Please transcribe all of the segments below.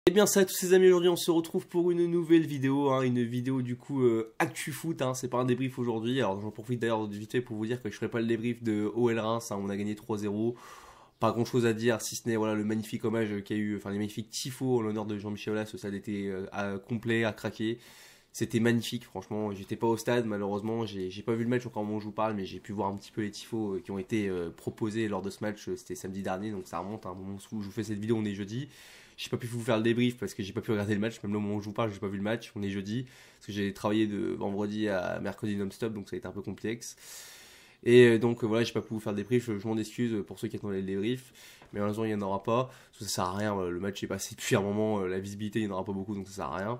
Eh bien ça tous ces amis, aujourd'hui on se retrouve pour une nouvelle vidéo, une vidéo du coup actu foot, c'est pas un débrief aujourd'hui. Alors j'en profite d'ailleurs vite fait pour vous dire que je ferai pas le débrief de OL Reims, on a gagné 3-0. Pas grand chose à dire si ce n'est voilà, le magnifique hommage qu'il y a eu, enfin les magnifiques tifos en l'honneur de Jean-Michel Aulas, ça a été complet, à craquer. C'était magnifique, franchement. J'étais pas au stade, malheureusement. J'ai pas vu le match encore au moment où je vous parle, mais j'ai pu voir un petit peu les tifos qui ont été proposés lors de ce match. C'était samedi dernier, donc ça remonte à un moment où je vous fais cette vidéo. On est jeudi. J'ai pas pu vous faire le débrief parce que j'ai pas pu regarder le match. Même là, au moment où je vous parle, j'ai pas vu le match. On est jeudi parce que j'ai travaillé de vendredi à mercredi non-stop, donc ça a été un peu complexe. Et donc voilà, j'ai pas pu vous faire le débrief. Je m'en excuse pour ceux qui attendaient le débrief. Mais malheureusement, il n'y en aura pas. Parce que ça sert à rien. Le match est passé depuis un moment. La visibilité, il n'y en aura pas beaucoup, donc ça sert à rien.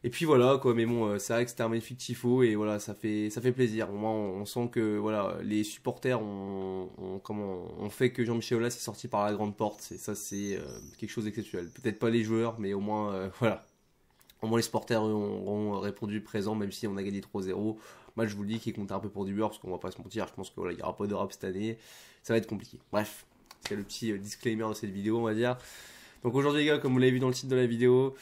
Et puis voilà quoi, mais bon, c'est vrai que c'était un magnifique tifo et voilà, ça fait plaisir. Au moins, on sent que voilà, les supporters ont fait que Jean-Michel Aulas est sorti par la grande porte. Et ça, c'est quelque chose d'exceptionnel. Peut-être pas les joueurs, mais au moins, voilà. Au moins, les supporters ont répondu présent, même si on a gagné 3-0. Moi, je vous le dis, qui compte un peu pour du beurre, parce qu'on va pas se mentir. Je pense que voilà, il n'y aura pas d'Europe cette année. Ça va être compliqué. Bref, c'est le petit disclaimer de cette vidéo, on va dire. Donc aujourd'hui, les gars, comme vous l'avez vu dans le titre de la vidéo.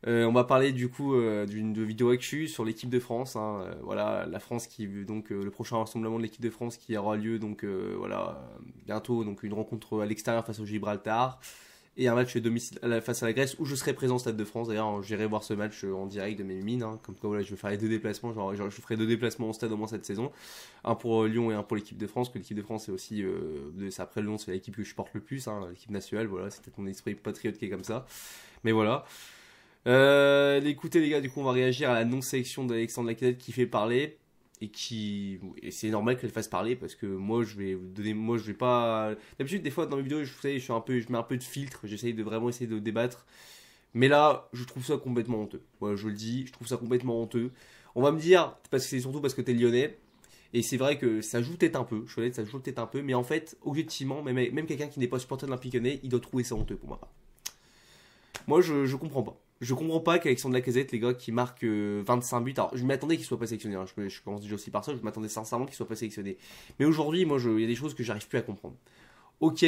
On va parler du coup d'une vidéo actu sur l'équipe de France. Voilà, la France qui donc le prochain rassemblement de l'équipe de France qui aura lieu donc voilà bientôt, donc une rencontre à l'extérieur face au Gibraltar et un match domicile face à la Grèce où je serai présent au Stade de France. D'ailleurs, j'irai voir ce match en direct de mes mines. Comme quoi voilà, je vais faire les deux déplacements. Je ferai deux déplacements au stade au moins cette saison, un pour Lyon et un pour l'équipe de France. Que l'équipe de France c'est aussi c'est après Lyon, c'est l'équipe que je porte le plus, l'équipe nationale. Voilà, c'est peut-être mon esprit patriote qui est comme ça, mais voilà. Écoutez les gars, du coup on va réagir à la non-sélection d'Alexandre Lacazette qui fait parler et c'est normal qu'elle fasse parler parce que moi je vais pas d'habitude des fois dans mes vidéos je mets un peu de filtre, j'essaye de vraiment essayer de débattre, mais là je trouve ça complètement honteux. Voilà, je le dis, je trouve ça complètement honteux. On va me dire parce que c'est surtout parce que t'es lyonnais. Et c'est vrai que ça joue peut-être un peu, je suis honnête, ça joue peut-être un peu, mais en fait, objectivement, même quelqu'un qui n'est pas supporter de l'Olympique Lyonnais, il doit trouver ça honteux pour moi. Moi, je comprends pas. Je comprends pas qu'Alexandre Lacazette, les gars, qui marque 25 buts. Alors, je m'attendais qu'il soit pas sélectionné. Je commence déjà aussi par ça. Je m'attendais sincèrement qu'il soit pas sélectionné. Mais aujourd'hui, moi, il y a des choses que j'arrive plus à comprendre. Ok,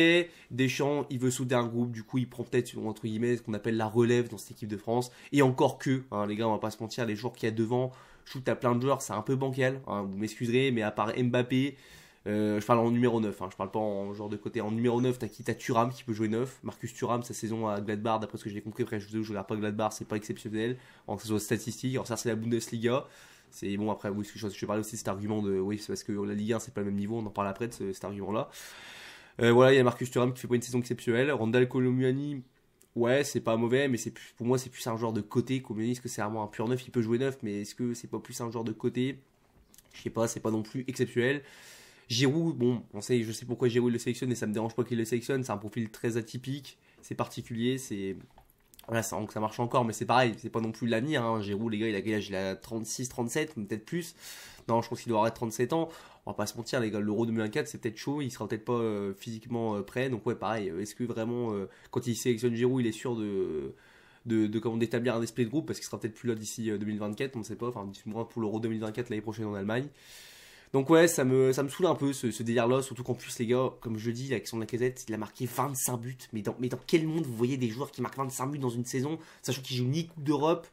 Deschamps, il veut souder un groupe. Du coup, il prend peut-être, entre guillemets, ce qu'on appelle la relève dans cette équipe de France. Et encore que, les gars, on va pas se mentir, les joueurs qu'il y a devant, je trouve que t'as plein de joueurs, c'est un peu bancal. Vous m'excuserez, mais à part Mbappé. Je parle en numéro 9, je parle pas en genre de côté. En numéro 9, t'as Thuram qui peut jouer 9. Marcus Thuram, sa saison à Gladbach, d'après ce que j'ai compris, après je regarde pas Gladbach, c'est pas exceptionnel. En soit statistique, alors ça c'est la Bundesliga. C'est bon, après, oui, je parlais aussi de cet argument de. Oui, c'est parce que la Ligue 1 c'est pas le même niveau, on en parle après de cet argument-là. Voilà, il y a Marcus Thuram qui fait pas une saison exceptionnelle. Randal Kolo-Muani, ouais, c'est pas mauvais, mais pour moi c'est plus un joueur de côté. Kolo-Muani, est-ce que c'est vraiment un pur 9? Il peut jouer 9, mais est-ce que c'est pas plus un joueur de côté? Je sais pas, c'est pas non plus exceptionnel. Giroud, bon, je sais pourquoi Giroud le sélectionne et ça me dérange pas qu'il le sélectionne. C'est un profil très atypique, c'est particulier, voilà, ça marche encore, mais c'est pareil, c'est pas non plus l'avenir. Giroud, les gars, il a 36, 37, peut-être plus. Non, je pense qu'il doit avoir 37 ans. On va pas se mentir, les gars, l'Euro 2024, c'est peut-être chaud, il sera peut-être pas physiquement prêt. Donc, ouais, pareil, est-ce que vraiment, quand il sélectionne Giroud, il est sûr d'établir un esprit de groupe parce qu'il sera peut-être plus là d'ici 2024, on ne sait pas, enfin, du moins pour l'Euro 2024 l'année prochaine en Allemagne. Donc ouais, ça me saoule un peu ce délire-là, surtout qu'en plus les gars, comme je dis, avec son Lacazette, il a marqué 25 buts. Mais dans quel monde vous voyez des joueurs qui marquent 25 buts dans une saison, sachant qu'il joue ni Coupe d'Europe,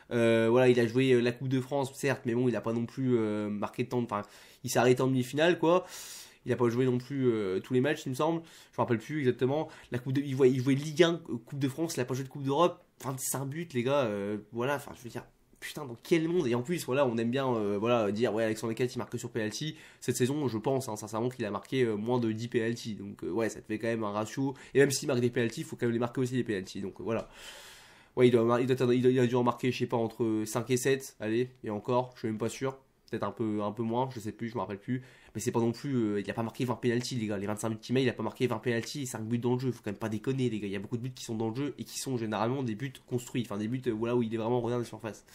voilà, il a joué la Coupe de France, certes, mais bon, il a pas non plus marqué de temps, enfin, il s'est arrêté en demi-finale, quoi. Il a pas joué non plus tous les matchs, il me semble. Je me rappelle plus exactement. Il jouait Ligue 1, Coupe de France, il a pas joué de Coupe d'Europe. 25 buts, les gars, voilà, enfin, je veux dire. Putain, dans quel monde? Et en plus, voilà, on aime bien voilà, dire, ouais, Alexandre Lacazette il marque que sur penalty. Cette saison, je pense sincèrement qu'il a marqué moins de 10 penalty. Donc, ouais, ça te fait quand même un ratio. Et même s'il marque des penalty, il faut quand même les marquer aussi des penalty. Donc, voilà. Ouais, il a dû en marquer, je sais pas, entre 5 et 7. Allez, et encore, je suis même pas sûr. Peut-être un peu moins, je sais plus, je me rappelle plus. Mais c'est pas non plus. Il a pas marqué 20 penalty, les gars. Les 25 buts qu'il met, il a pas marqué 20 penalty et 5 buts dans le jeu. Faut quand même pas déconner, les gars. Il y a beaucoup de buts qui sont dans le jeu et qui sont généralement des buts construits. Enfin, des buts voilà, où il est vraiment renard de surface.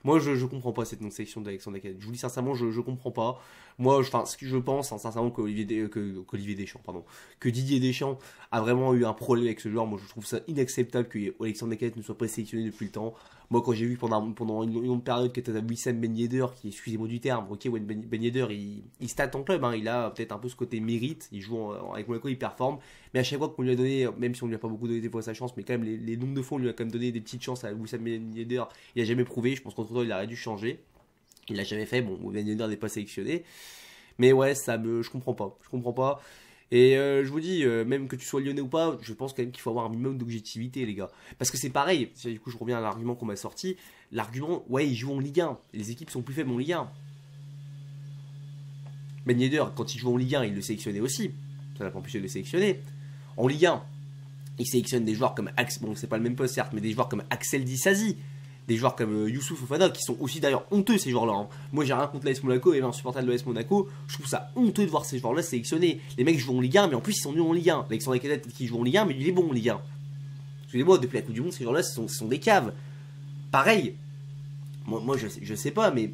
Moi, je comprends pas cette non-sélection d'Alexandre Lacazette. Je vous dis sincèrement, je comprends pas. Moi, enfin, ce que je pense, hein, sincèrement, qu'Olivier Deschamps, pardon, que Didier Deschamps a vraiment eu un problème avec ce joueur. Moi, je trouve ça inacceptable que Alexandre Lacazette ne soit pas sélectionné depuis le temps. Moi, quand j'ai vu pendant une longue période que tu as Wissam Ben Yedder, qui, excusez-moi du terme, ok, ouais, Ben Yedder, il stat en club, hein, il a peut-être un peu ce côté mérite, il joue avec Monaco, il performe, mais à chaque fois qu'on lui a donné, même si on lui a pas beaucoup donné des fois sa chance, mais quand même les nombres de fois on lui a quand même donné des petites chances à Wissam Ben Yedder, il a jamais prouvé, je pense qu'entre temps il aurait dû changer, il l'a jamais fait, bon, Ben Yedder n'est pas sélectionné, mais ouais, je comprends pas, je comprends pas. Et je vous dis, même que tu sois lyonnais ou pas, je pense quand même qu'il faut avoir un minimum d'objectivité, les gars. Parce que c'est pareil, du coup je reviens à l'argument qu'on m'a sorti. L'argument, ouais, ils jouent en Ligue 1. Les équipes sont plus faibles en Ligue 1. Ben Yedder, quand il joue en Ligue 1, il le sélectionnait aussi. Ça n'a pas empêché de le sélectionner. En Ligue 1, il sélectionne des joueurs comme bon, c'est pas le même poste certes, mais des joueurs comme Axel Disasi, des joueurs comme Youssouf Fofana, qui sont aussi d'ailleurs honteux ces joueurs-là. Hein. Moi j'ai rien contre l'AS Monaco, et un supporter de l'AS Monaco, je trouve ça honteux de voir ces joueurs-là sélectionnés. Les mecs jouent en Ligue 1, mais en plus ils sont nuls en Ligue 1. Alexandre Lacazette qui joue en Ligue 1, mais il est bon en Ligue 1. Excusez-moi, depuis la Coupe du Monde, ces joueurs-là ce sont des caves. Pareil, moi je sais pas, mais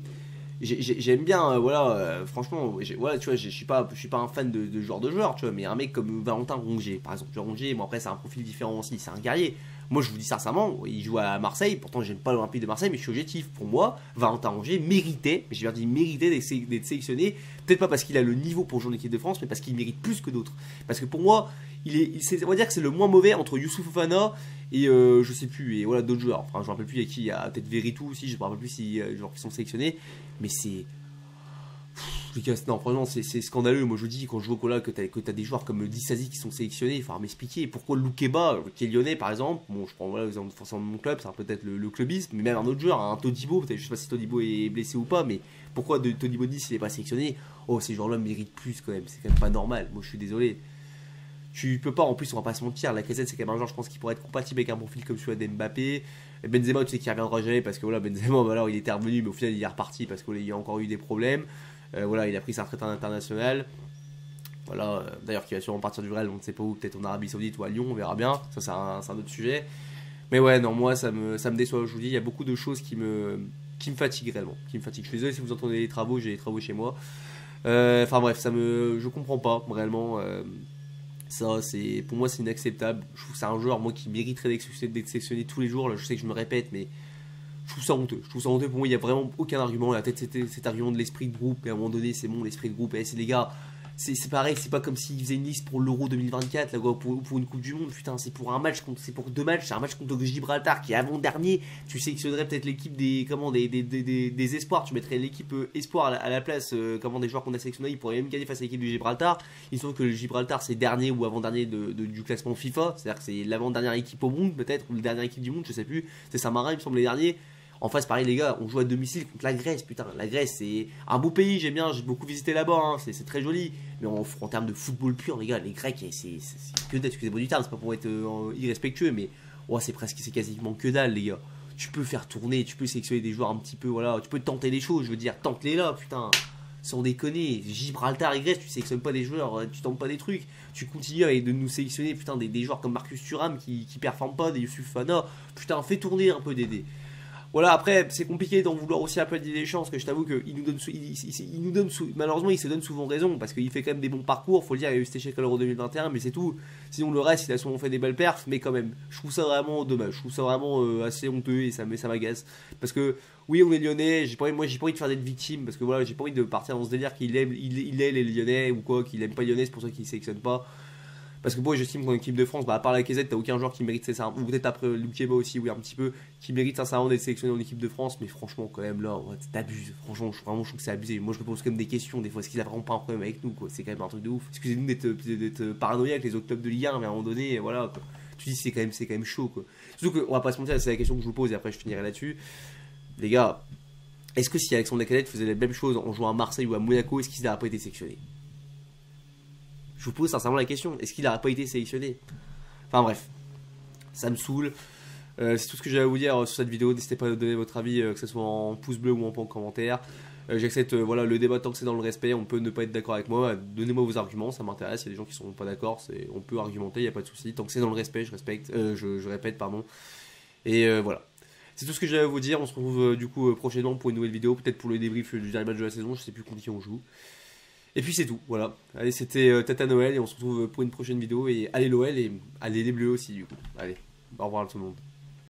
j'aime bien, voilà, franchement, voilà, tu vois, je suis pas un fan de genre de joueur, tu vois, mais un mec comme Valentin Rongier, par exemple, Rongier, bon après c'est un profil différent aussi, c'est un guerrier. Moi je vous dis sincèrement, il joue à Marseille, pourtant j'aime pas l'Olympique de Marseille, mais je suis objectif. Pour moi, Valentin Rongier méritait, j'ai bien dit méritait d'être sélectionné, peut-être pas parce qu'il a le niveau pour jouer en équipe de France, mais parce qu'il mérite plus que d'autres. Parce que pour moi, on va dire que c'est le moins mauvais entre Youssouf Fofana et je sais plus, et voilà d'autres joueurs. Enfin, je me rappelle plus, il y a peut-être Veritou aussi, je me rappelle plus si les joueurs qui sont sélectionnés, mais c'est. Non, franchement, c'est scandaleux. Moi, je vous dis, quand je vois Cola, que t'as des joueurs comme Disasi qui sont sélectionnés, il faut m'expliquer pourquoi Loukeba, qui est lyonnais par exemple, bon, je prends voilà, l'exemple forcément de mon club, c'est peut-être le clubisme, mais même un autre joueur, un Todibo, je sais pas si Todibo est blessé ou pas, mais pourquoi Todibo 10 il est pas sélectionné? Oh, ces joueurs-là méritent plus quand même, c'est quand même pas normal. Moi, je suis désolé. Tu peux pas, en plus, on va pas se mentir, la Lacazette c'est quand même un joueur, je pense, qui pourrait être compatible avec un profil comme celui d'Mbappé. Benzema, tu sais qu'il reviendra jamais parce que voilà, Benzema, bah, alors, il était revenu, mais au final, il est reparti parce qu'il y a encore eu des problèmes. Voilà, il a pris sa retraite internationale. Voilà, d'ailleurs, qui va sûrement partir du Real, on ne sait pas où, peut-être en Arabie Saoudite ou à Lyon, on verra bien. Ça, c'est un autre sujet. Mais ouais, non, moi, ça me déçoit. Je vous dis, il y a beaucoup de choses qui me fatiguent réellement. Qui me fatiguent. Je suis désolé si vous entendez les travaux, j'ai des travaux chez moi. Enfin bref, je comprends pas réellement. Ça, pour moi, c'est inacceptable. Je trouve que c'est un joueur, moi, qui mériterait d'être sélectionné tous les jours. Là, je sais que je me répète, mais je trouve ça honteux. Je trouve ça honteux. Pour moi, il n'y a vraiment aucun argument. La tête, c'était cet argument de l'esprit de groupe. Et à un moment donné, c'est bon, l'esprit de groupe. Et c'est les gars, c'est pareil. C'est pas comme s'ils faisaient une liste pour l'Euro 2024, là, pour une Coupe du Monde. Putain, c'est pour un match, c'est pour 2 matchs. C'est un match contre le Gibraltar qui est avant-dernier. Tu sélectionnerais peut-être l'équipe des espoirs. Tu mettrais l'équipe espoir à la place. Des joueurs qu'on a sélectionnés, ils pourraient même gagner face à l'équipe du Gibraltar. Il semble que le Gibraltar, c'est dernier ou avant-dernier du classement FIFA. C'est-à-dire que c'est l'avant-dernière équipe au monde, peut-être, ou la dernière équipe du monde, je sais plus. C'est Saint-Marin, il me semble, les derniers. En face, pareil, les gars, on joue à domicile contre la Grèce. Putain, la Grèce, c'est un beau pays, j'aime bien, j'ai beaucoup visité là-bas, hein, c'est très joli. Mais en termes de football pur, les gars, les Grecs, c'est que dalle, excusez-moi du terme, c'est pas pour être irrespectueux, mais oh, c'est quasiment que dalle, les gars. Tu peux faire tourner, tu peux sélectionner des joueurs un petit peu, voilà, tu peux tenter les choses, je veux dire, tente-les là, putain. Sans déconner, Gibraltar et Grèce, tu sélectionnes pas des joueurs, tu tentes pas des trucs. Tu continues avec de nous sélectionner, putain, des joueurs comme Marcus Thuram qui performent pas, des Youssouf Fana. Putain, fais tourner un peu des. Voilà, après, c'est compliqué d'en vouloir aussi un peu des chances, que je t'avoue qu'il nous donne, malheureusement, il se donne souvent raison, parce qu'il fait quand même des bons parcours, faut le dire, il y a eu cet échec à l'Euro 2021, mais c'est tout. Sinon, le reste, il a souvent fait des belles perfs, mais quand même, je trouve ça vraiment dommage, je trouve ça vraiment assez honteux, et ça m'agace. Parce que, oui, on est lyonnais, j'ai pas envie de faire d'être victime, parce que voilà, j'ai pas envie de partir dans ce délire qu'il aime, il est les lyonnais, ou quoi, qu'il aime pas les lyonnais, c'est pour ça qu'il sélectionne pas. Parce que moi, j'estime qu'en équipe de France, à part la Lacazette, t'as aucun joueur qui mérite ça. Ou peut-être après Loukeba aussi, oui, un petit peu, qui mérite sincèrement d'être sélectionné en équipe de France. Mais franchement, quand même, là, ouais, t'abuses. Franchement, je trouve que c'est abusé. Moi, je me pose quand même des questions. Des fois, est-ce qu'il a vraiment pas un problème avec nous, quoi? C'est quand même un truc de ouf. Excusez-nous d'être paranoïaque avec les autres clubs de Ligue 1, mais à un moment donné, voilà, quoi. Tu dis, c'est quand même chaud, quoi. Surtout qu'on va pas se mentir, c'est la question que je vous pose et après, je finirai là-dessus. Les gars, est-ce que si Alexandre Lacazette faisait la même chose en jouant à Marseille ou à Monaco, est-ce qu'il n'aurait pas été sélectionné? Je vous pose sincèrement la question, est-ce qu'il n'aurait pas été sélectionné? Enfin bref, ça me saoule. C'est tout ce que j'avais à vous dire sur cette vidéo. N'hésitez pas à donner votre avis, que ce soit en pouce bleu ou en commentaire. J'accepte voilà, le débat tant que c'est dans le respect. On peut ne pas être d'accord avec moi. Donnez-moi vos arguments, ça m'intéresse. Il y a des gens qui sont pas d'accord, on peut argumenter, il n'y a pas de souci. Tant que c'est dans le respect, je respecte. Je répète, pardon. Et voilà. C'est tout ce que j'avais à vous dire. On se retrouve du coup prochainement pour une nouvelle vidéo. Peut-être pour le débrief du dernier match de la saison. Je sais plus contre qui on joue. Et puis c'est tout, voilà. Allez, c'était Tata Noël et on se retrouve pour une prochaine vidéo. Et allez l'OL et allez les Bleus aussi du coup. Allez, au revoir à tout le monde.